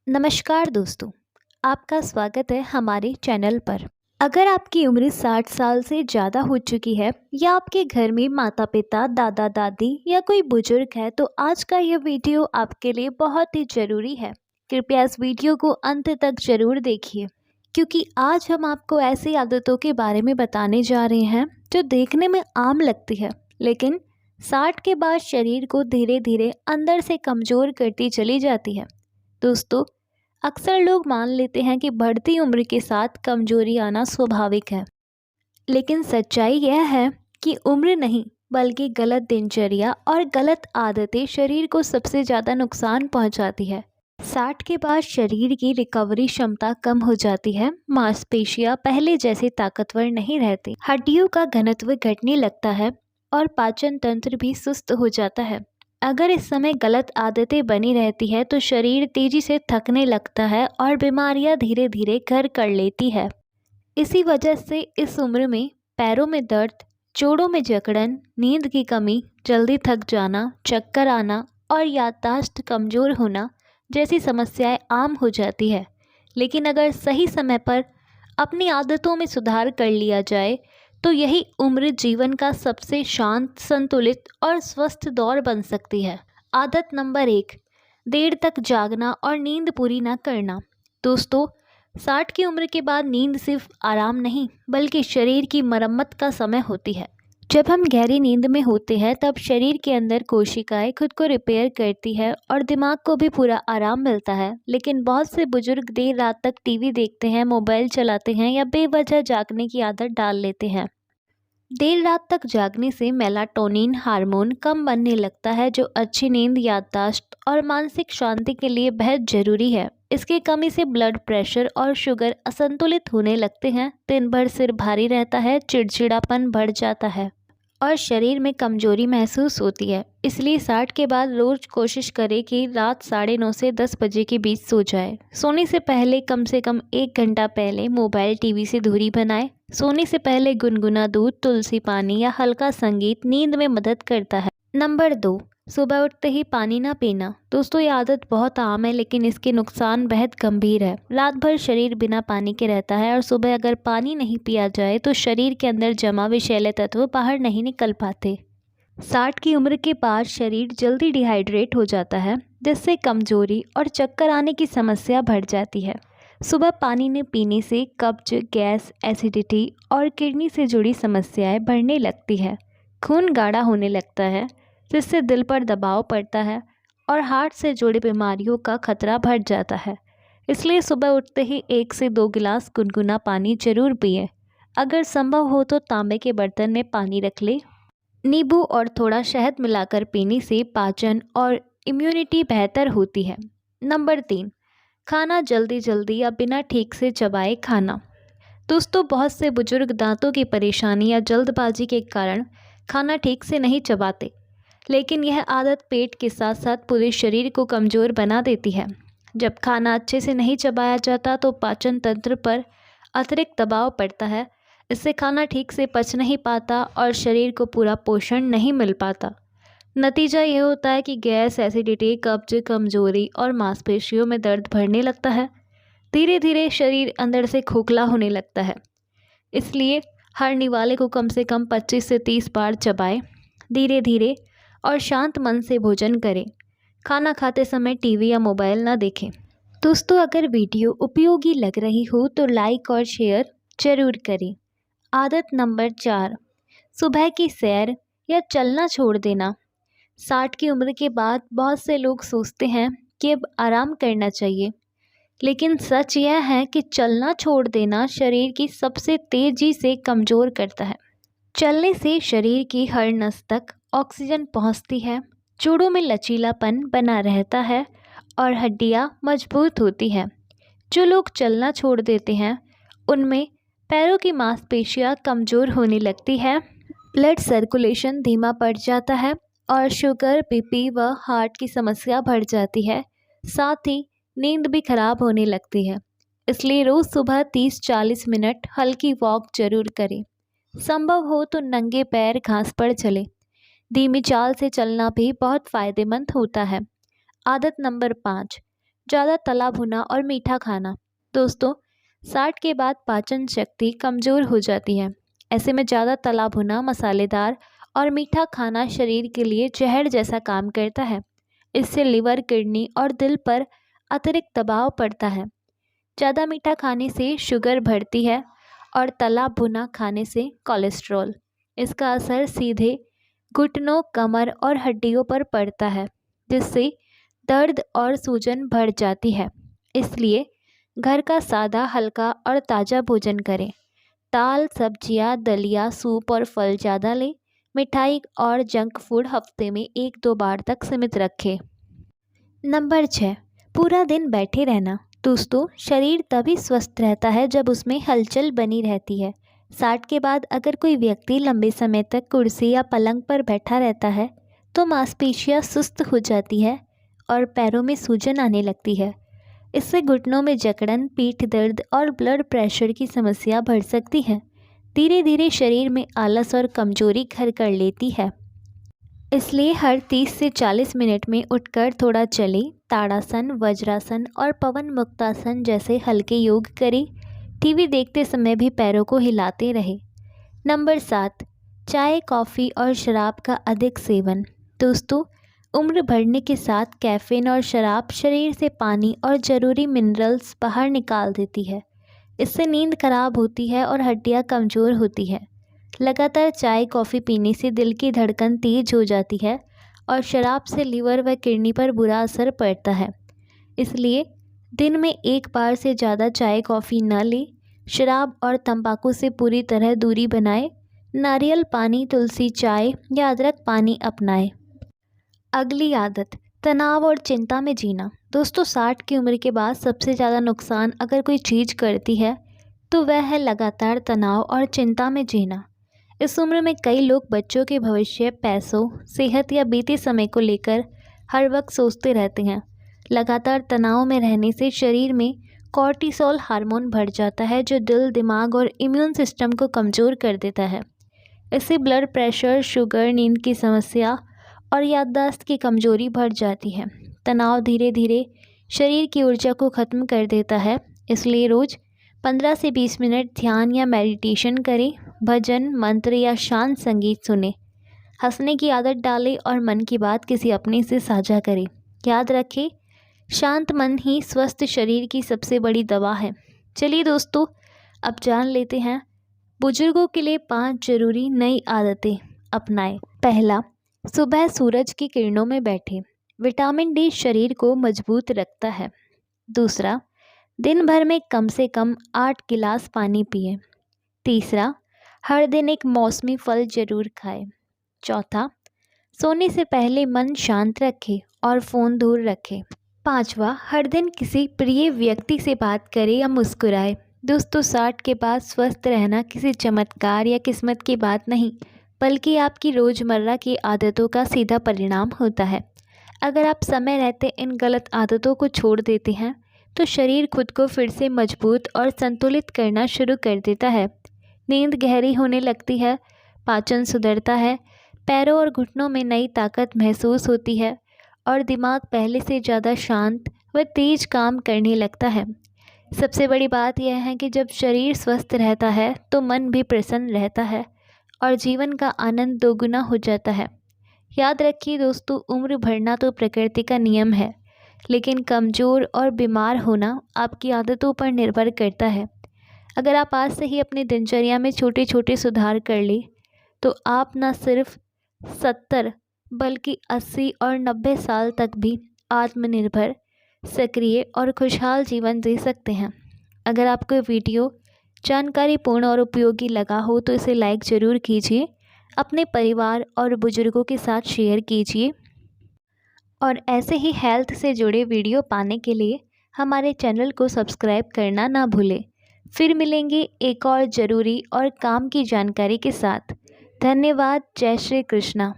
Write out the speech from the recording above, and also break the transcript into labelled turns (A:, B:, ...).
A: नमस्कार दोस्तों, आपका स्वागत है हमारे चैनल पर। अगर आपकी उम्र 60 साल से ज़्यादा हो चुकी है या आपके घर में माता पिता, दादा दादी या कोई बुजुर्ग है तो आज का यह वीडियो आपके लिए बहुत ही ज़रूरी है। कृपया इस वीडियो को अंत तक ज़रूर देखिए, क्योंकि आज हम आपको ऐसी आदतों के बारे में बताने जा रहे हैं जो देखने में आम लगती है, लेकिन 60 के बाद शरीर को धीरे धीरे अंदर से कमज़ोर करती चली जाती है। दोस्तों, अक्सर लोग मान लेते हैं कि बढ़ती उम्र के साथ कमजोरी आना स्वाभाविक है, लेकिन सच्चाई यह है कि उम्र नहीं बल्कि गलत दिनचर्या और गलत आदतें शरीर को सबसे ज़्यादा नुकसान पहुंचाती है। 60 के बाद शरीर की रिकवरी क्षमता कम हो जाती है, मांसपेशियां पहले जैसी ताकतवर नहीं रहती, हड्डियों का घनत्व घटने लगता है और पाचन तंत्र भी सुस्त हो जाता है। अगर इस समय गलत आदतें बनी रहती है तो शरीर तेजी से थकने लगता है और बीमारियां धीरे धीरे घर कर लेती है। इसी वजह से इस उम्र में पैरों में दर्द, जोड़ों में जकड़न, नींद की कमी, जल्दी थक जाना, चक्कर आना और याददाश्त कमज़ोर होना जैसी समस्याएं आम हो जाती है। लेकिन अगर सही समय पर अपनी आदतों में सुधार कर लिया जाए तो यही उम्र जीवन का सबसे शांत, संतुलित और स्वस्थ दौर बन सकती है। आदत नंबर 1, देर तक जागना और नींद पूरी न करना। दोस्तों, 60 की उम्र के बाद नींद सिर्फ आराम नहीं बल्कि शरीर की मरम्मत का समय होती है। जब हम गहरी नींद में होते हैं तब शरीर के अंदर कोशिकाएं खुद को रिपेयर करती है और दिमाग को भी पूरा आराम मिलता है। लेकिन बहुत से बुजुर्ग देर रात तक टीवी देखते हैं, मोबाइल चलाते हैं या बेवजह जागने की आदत डाल लेते हैं। देर रात तक जागने से मेलाटोनिन हार्मोन कम बनने लगता है, जो अच्छी नींद, याददाश्त और मानसिक शांति के लिए बेहद जरूरी है। इसकी कमी से ब्लड प्रेशर और शुगर असंतुलित होने लगते हैं, दिन भर सिर भारी रहता है, चिड़चिड़ापन बढ़ जाता है और शरीर में कमजोरी महसूस होती है। इसलिए 60 के बाद रोज कोशिश करें कि रात 9:30 से 10 बजे के बीच सो जाए। सोने से पहले कम से कम 1 घंटा पहले मोबाइल, टीवी से दूरी बनाएं। सोने से पहले गुनगुना दूध, तुलसी पानी या हल्का संगीत नींद में मदद करता है। नंबर 2, सुबह उठते ही पानी ना पीना। दोस्तों, ये आदत बहुत आम है लेकिन इसके नुकसान बेहद गंभीर है। रात भर शरीर बिना पानी के रहता है और सुबह अगर पानी नहीं पिया जाए तो शरीर के अंदर जमा विषैले तत्व बाहर नहीं निकल पाते। 60 की उम्र के बाद शरीर जल्दी डिहाइड्रेट हो जाता है, जिससे कमजोरी और चक्कर आने की समस्या बढ़ जाती है। सुबह पानी न पीने से कब्ज, गैस, एसिडिटी और किडनी से जुड़ी समस्याएं बढ़ने लगती है। खून गाढ़ा होने लगता है, जिससे दिल पर दबाव पड़ता है और हार्ट से जुड़ी बीमारियों का खतरा बढ़ जाता है। इसलिए सुबह उठते ही 1 से 2 गिलास गुनगुना पानी जरूर पिएं। अगर संभव हो तो तांबे के बर्तन में पानी रख लें। नींबू और थोड़ा शहद मिलाकर पीने से पाचन और इम्यूनिटी बेहतर होती है। नंबर 3, खाना जल्दी जल्दी या बिना ठीक से चबाए खाना। दोस्तों, बहुत से बुजुर्ग दांतों की परेशानी या जल्दबाजी के कारण खाना ठीक से नहीं चबाते, लेकिन यह आदत पेट के साथ साथ पूरे शरीर को कमज़ोर बना देती है। जब खाना अच्छे से नहीं चबाया जाता तो पाचन तंत्र पर अतिरिक्त दबाव पड़ता है। इससे खाना ठीक से पच नहीं पाता और शरीर को पूरा पोषण नहीं मिल पाता। नतीजा ये होता है कि गैस, एसिडिटी, कब्ज, कमजोरी और मांसपेशियों में दर्द बढ़ने लगता है। धीरे धीरे शरीर अंदर से खोखला होने लगता है। इसलिए हर निवाले को कम से कम 25 से 30 बार चबाएं। धीरे धीरे और शांत मन से भोजन करें। खाना खाते समय टीवी या मोबाइल ना देखें। दोस्तों, अगर वीडियो उपयोगी लग रही हो तो लाइक और शेयर जरूर करें। आदत नंबर 4, सुबह की सैर या चलना छोड़ देना। 60 की उम्र के बाद बहुत से लोग सोचते हैं कि अब आराम करना चाहिए, लेकिन सच यह है कि चलना छोड़ देना शरीर की सबसे तेजी से कमज़ोर करता है। चलने से शरीर की हर नस तक ऑक्सीजन पहुंचती है, जोड़ों में लचीलापन बना रहता है और हड्डियां मजबूत होती हैं। जो लोग चलना छोड़ देते हैं उनमें पैरों की मांसपेशियां कमज़ोर होने लगती है, ब्लड सर्कुलेशन धीमा पड़ जाता है और शुगर, बीपी व हार्ट की समस्या बढ़ जाती है। साथ ही नींद भी खराब होने लगती है। इसलिए रोज़ सुबह 30-40 मिनट हल्की वॉक जरूर करें। संभव हो तो नंगे पैर घास पर चलें। धीमी चाल से चलना भी बहुत फ़ायदेमंद होता है। आदत नंबर 5, ज़्यादा तला भुना और मीठा खाना। दोस्तों, 60 के बाद पाचन शक्ति कमज़ोर हो जाती है। ऐसे में ज़्यादा तला भुना, मसालेदार और मीठा खाना शरीर के लिए जहर जैसा काम करता है। इससे लिवर, किडनी और दिल पर अतिरिक्त दबाव पड़ता है। ज़्यादा मीठा खाने से शुगर बढ़ती है और तला भुना खाने से कोलेस्ट्रॉल। इसका असर सीधे घुटनों, कमर और हड्डियों पर पड़ता है, जिससे दर्द और सूजन बढ़ जाती है। इसलिए घर का सादा, हल्का और ताज़ा भोजन करें। दाल, सब्जियां, दलिया, सूप और फल ज़्यादा लें। मिठाई और जंक फूड हफ्ते में 1-2 बार तक सीमित रखें। नंबर 6, पूरा दिन बैठे रहना। दोस्तों, शरीर तभी स्वस्थ रहता है जब उसमें हलचल बनी रहती है। 60 के बाद अगर कोई व्यक्ति लंबे समय तक कुर्सी या पलंग पर बैठा रहता है तो मांसपेशियां सुस्त हो जाती है और पैरों में सूजन आने लगती है। इससे घुटनों में जकड़न, पीठ दर्द और ब्लड प्रेशर की समस्या बढ़ सकती है। धीरे धीरे शरीर में आलस और कमजोरी घर कर लेती है। इसलिए हर 30 से 40 मिनट में उठकर थोड़ा चलें। ताड़ासन, वज्रासन और पवन मुक्तासन जैसे हल्के योग करें। टीवी देखते समय भी पैरों को हिलाते रहें। नंबर 7, चाय, कॉफ़ी और शराब का अधिक सेवन। दोस्तों, उम्र बढ़ने के साथ कैफ़ीन और शराब शरीर से पानी और ज़रूरी मिनरल्स बाहर निकाल देती है। इससे नींद खराब होती है और हड्डियां कमज़ोर होती है। लगातार चाय, कॉफ़ी पीने से दिल की धड़कन तेज हो जाती है और शराब से लिवर व किडनी पर बुरा असर पड़ता है। इसलिए दिन में 1 बार से ज़्यादा चाय, कॉफ़ी न लें। शराब और तंबाकू से पूरी तरह दूरी बनाएं। नारियल पानी, तुलसी चाय या अदरक पानी अपनाएं। अगली आदत, तनाव और चिंता में जीना। दोस्तों, 60 की उम्र के बाद सबसे ज़्यादा नुकसान अगर कोई चीज़ करती है तो वह है लगातार तनाव और चिंता में जीना। इस उम्र में कई लोग बच्चों के भविष्य, पैसों, सेहत या बीते समय को लेकर हर वक्त सोचते रहते हैं। लगातार तनाव में रहने से शरीर में कॉर्टिसोल हार्मोन बढ़ जाता है, जो दिल, दिमाग और इम्यून सिस्टम को कमज़ोर कर देता है। इससे ब्लड प्रेशर, शुगर, नींद की समस्या और याददाश्त की कमज़ोरी बढ़ जाती है। तनाव धीरे धीरे शरीर की ऊर्जा को ख़त्म कर देता है। इसलिए रोज़ 15 से 20 मिनट ध्यान या मेडिटेशन करें। भजन, मंत्र या शांत संगीत सुनें। हंसने की आदत डालें और मन की बात किसी अपने से साझा करें। याद रखें, शांत मन ही स्वस्थ शरीर की सबसे बड़ी दवा है। चलिए दोस्तों, अब जान लेते हैं बुजुर्गों के लिए 5 जरूरी नई आदतें अपनाएं। पहला, सुबह सूरज की किरणों में बैठें। विटामिन डी शरीर को मजबूत रखता है। दूसरा, दिन भर में कम से कम 8 गिलास पानी पिएं। तीसरा, हर दिन एक मौसमी फल जरूर खाएं। चौथा, सोने से पहले मन शांत रखें और फ़ोन दूर रखें। पांचवा, हर दिन किसी प्रिय व्यक्ति से बात करें या मुस्कुराएं। दोस्तों, 60 के बाद स्वस्थ रहना किसी चमत्कार या किस्मत की बात नहीं, बल्कि आपकी रोज़मर्रा की आदतों का सीधा परिणाम होता है। अगर आप समय रहते इन गलत आदतों को छोड़ देते हैं तो शरीर खुद को फिर से मजबूत और संतुलित करना शुरू कर देता है। नींद गहरी होने लगती है, पाचन सुधरता है, पैरों और घुटनों में नई ताकत महसूस होती है और दिमाग पहले से ज़्यादा शांत व तेज काम करने लगता है। सबसे बड़ी बात यह है कि जब शरीर स्वस्थ रहता है तो मन भी प्रसन्न रहता है और जीवन का आनंद दोगुना हो जाता है। याद रखिए दोस्तों, उम्र बढ़ना तो प्रकृति का नियम है, लेकिन कमज़ोर और बीमार होना आपकी आदतों पर निर्भर करता है। अगर आप आज से ही अपनी दिनचर्या में छोटे छोटे सुधार कर लें तो आप न सिर्फ 70 बल्कि 80 और 90 साल तक भी आत्मनिर्भर, सक्रिय और खुशहाल जीवन जी सकते हैं। अगर आपको वीडियो जानकारीपूर्ण और उपयोगी लगा हो तो इसे लाइक ज़रूर कीजिए, अपने परिवार और बुजुर्गों के साथ शेयर कीजिए और ऐसे ही हेल्थ से जुड़े वीडियो पाने के लिए हमारे चैनल को सब्सक्राइब करना ना भूलें। फिर मिलेंगे एक और ज़रूरी और काम की जानकारी के साथ। धन्यवाद। जय श्री कृष्णा।